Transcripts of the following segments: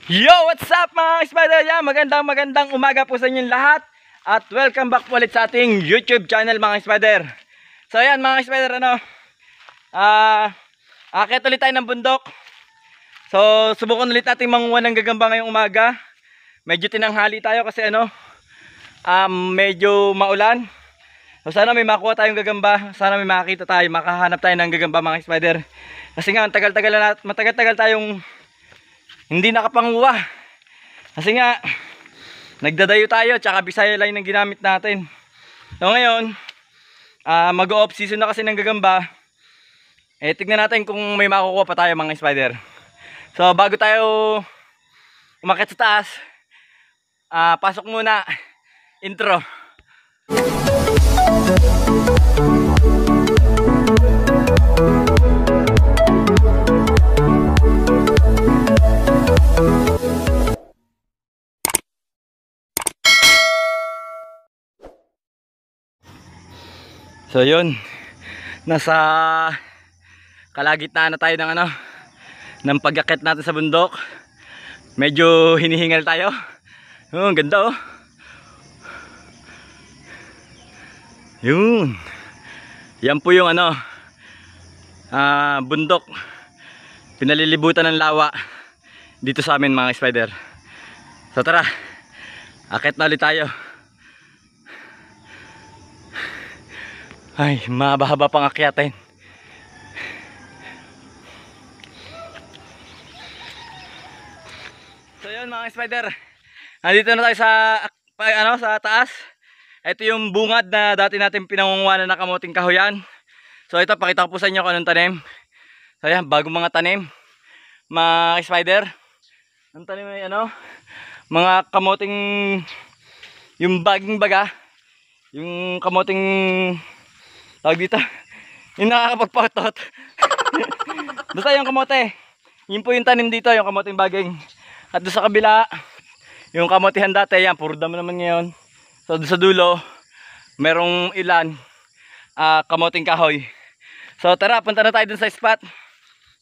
Yo! What's up mga spider? Yan, magandang umaga po sa inyong lahat. At welcome back po ulit sa ating YouTube channel mga spider. So ayan mga spider, akit ulit tayo ng bundok. So subukan ulit natin manguha ng gagamba ngayong umaga. Medyo tinanghali tayo kasi medyo maulan. So sana may makuha tayong gagamba. Sana may makakita tayo, makahanap tayo ng gagamba mga spider. Kasi nga matagal-tagal tayong hindi nakapanguha. Kasi nga nagdadayo tayo, tsaka Bisaya line ang ginamit natin. So ngayon, mag-off season na kasi ng gagamba. Tignan natin kung may makukuha pa tayo mga spider. So bago tayo umakyat sa taas, pasok muna intro. So yun, nasa kalagitnaan na tayo ng pag-akyat natin sa bundok. Medyo hinihingal tayo. Ang ganda oh. Yun. Yan po yung bundok. Pinalilibutan ng lawa dito sa amin mga spider. So tara, akyat na ulit tayo. Ay, mahaba-haba pang akyatin. So yun mga spider, nandito na tayo sa taas. Ito yung bungad na dati natin pinangunguha na kamuting kahoyan. So ito, pakita ko po sa inyo kung anong tanim. So yan, bagong mga tanim mga spider. Ang tanim ay mga kamuting, yung baging baga, yung kamuting tawag dito, yung nakakapagpatot. Basta yung kamote, yun po yung tanim dito, yung kamoting baging. At doon sa kabila, yung kamotihan dati, yan, puro damo naman ngayon. So doon sa dulo, merong ilan kamoting kahoy. So tara, punta na tayo dun sa spot.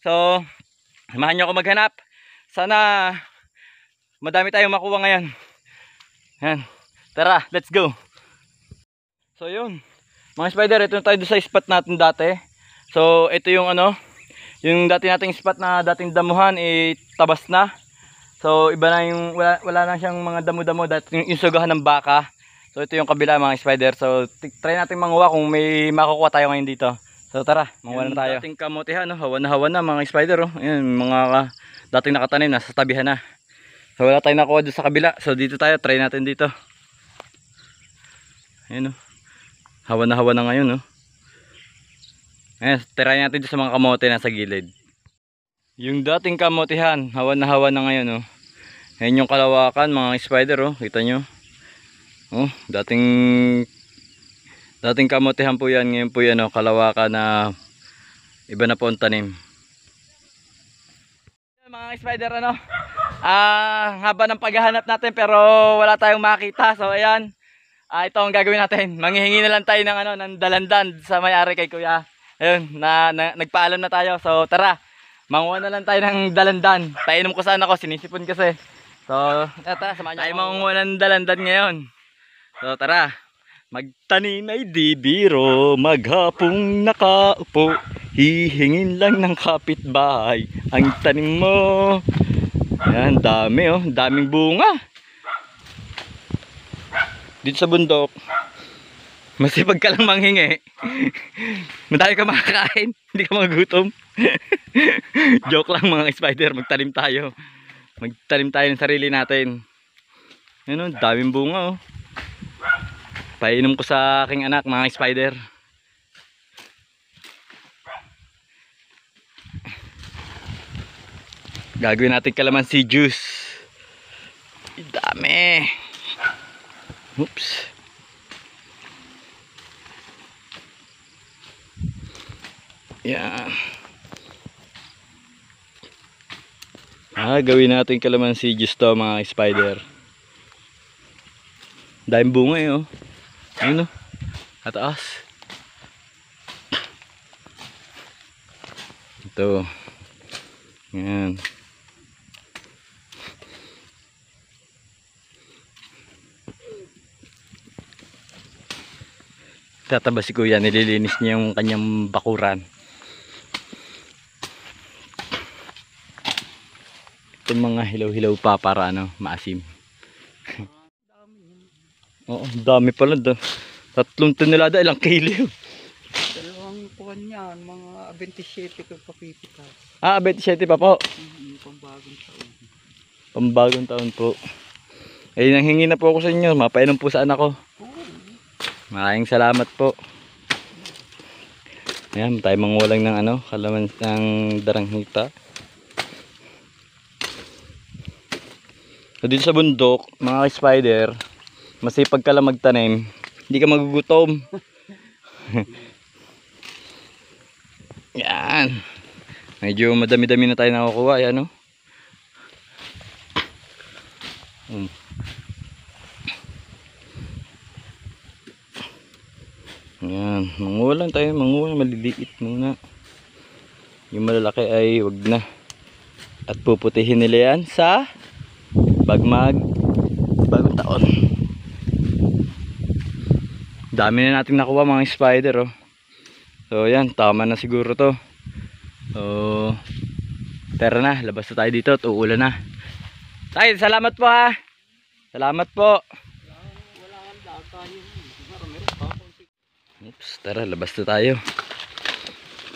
So samahan nyo ako maghanap. Sana madami tayong makuha ngayon. Yan. Tara, let's go. So yun mga spider, ito na tayo doon sa spot natin dati. So ito yung yung dati nating spot na dating damuhan, tabas na. So iba na yung wala na siyang mga damo-damo, dati yung sugahan ng baka. So ito yung kabila mga spider. So try natin manguha kung may makukuha tayo ngayon dito. So tara, manguha na tayo. Dating kamotihan, hawa na mga spider. Ayan, mga dating nakatanim na sa tabihan na. So wala tayong nakuha doon sa kabila. So dito tayo, try natin dito. Ayan hawa na ngayon Ayan, try natin dito sa mga kamote na sa gilid. Yung dating kamotihan, hawa na ngayon Ayan yung kalawakan mga spider kita nyo. Dating kamotihan po yan. Ngayon po yan kalawakan na iba na po ang tanim. Mga spider haba ng paghahanap natin pero wala tayong makita. So ayan, ito ang gagawin natin. Manghihingi na lang tayo ng dalandan sa may-ari kay kuya. Ayun, nagpaalam na tayo. So tara, manguha na lang tayo ng dalandan. Painom ko sana ako, sinisipon kasi. So tara, samahan niyo tayo manguha ng dalandan ngayon. So tara, magtanim ay di biro, maghapong nakaupo, hihingin lang ng kapitbahay ang tanim mo. Yan, dami daming bunga. Dito sa bundok, masipag ka lang manghingi. Madami ka makakain, hindi ka magutom. Joke lang mga spider, magtanim tayo. Magtanim tayo ng sarili natin. Yan daming bunga Painom ko sa aking anak mga spider. Gagawin natin kalamansi juice. Dami. Oops. Yan. Gawin natin kalamansi juice to mga spider. Daming bunga ayun Ataas. Ito. Yan. Tataba si kuya, nililinis niya yung kanyang bakuran. Itong mga hilaw-hilaw pa para ano, maasim. Oo, dami pala. 3 tonelada, ilang kilo. Dalawang kuwan yan, mga 27 ka papipitas. 27 pa po. Yung pambagong taon. Pambagong taon po. Eh, nanghingi na po ako sa inyo. Mapainom po sa anak ko. Maraming salamat po. Ayan, tayo mangulang ng ano, kalaman ng daranghita. So, dito sa bundok, mga spider, masipag ka lang magtanim, hindi ka magugutom. Yan. Medyo madami-dami na tayo nakukuha. Ayan, no? Yan. Mangulang tayo. Mangulang. Maliliit muna. Yung malalaki ay wag na. At puputihin nila yan sa bagong taon. Dami na natin nakuha mga spider, oh. So yan, tama na siguro to. So tara na, labas na tayo dito at uulan na. Tay, salamat po ha. Salamat po. Oops, tara, labas na tayo.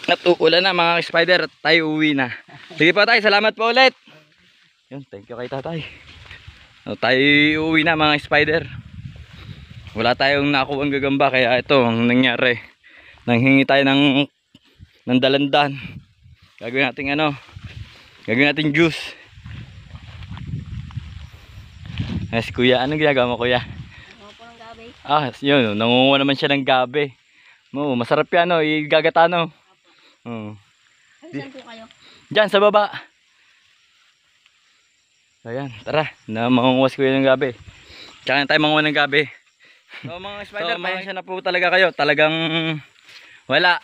At uulan na mga spider at tayo uwi na. Sige po tay, salamat po ulit. Yun, thank you kay tatay. So, tayo uuwi na mga spider. Wala tayong nakuha ang gagamba kaya ito ang nangyari. Nanghingi tayo ng dalandan. Gagawin natin ano? Gagawin natin juice. Si kuya, anong ginagawa mo kuya? Nangunguha ng gabi. Yun, nangunguha naman siya ng gabi. Masarap yan, no? Igagata, no? Saan po kayo? Diyan, sa baba. Ayan, tara. Mangunguha si kuya ng gabi. Tsaka na tayo mangunguha ng gabi. So mga spider, pasensya na po talaga kayo. Talagang wala.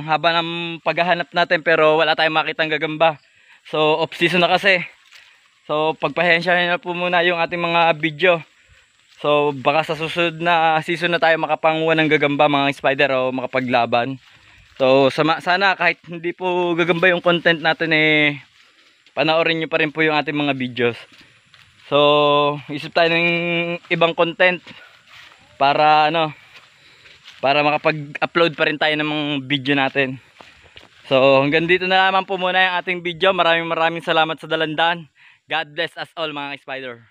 Haba ng paghahanap natin pero wala tayong makitang gagamba. So off season na kasi. So pagpahensya na po muna yung ating mga video. So baka sa susunod na season na tayo makapanguha ng gagamba mga spider o makapaglaban. So sana kahit hindi po gagamba yung content natin panoorin nyo pa rin po yung ating mga videos. So isip tayo ng ibang content para makapag-upload pa rin tayo ng mga video natin. So hanggang dito na naman po muna yung ating video. Maraming salamat sa dalandan. God bless us all mga spider.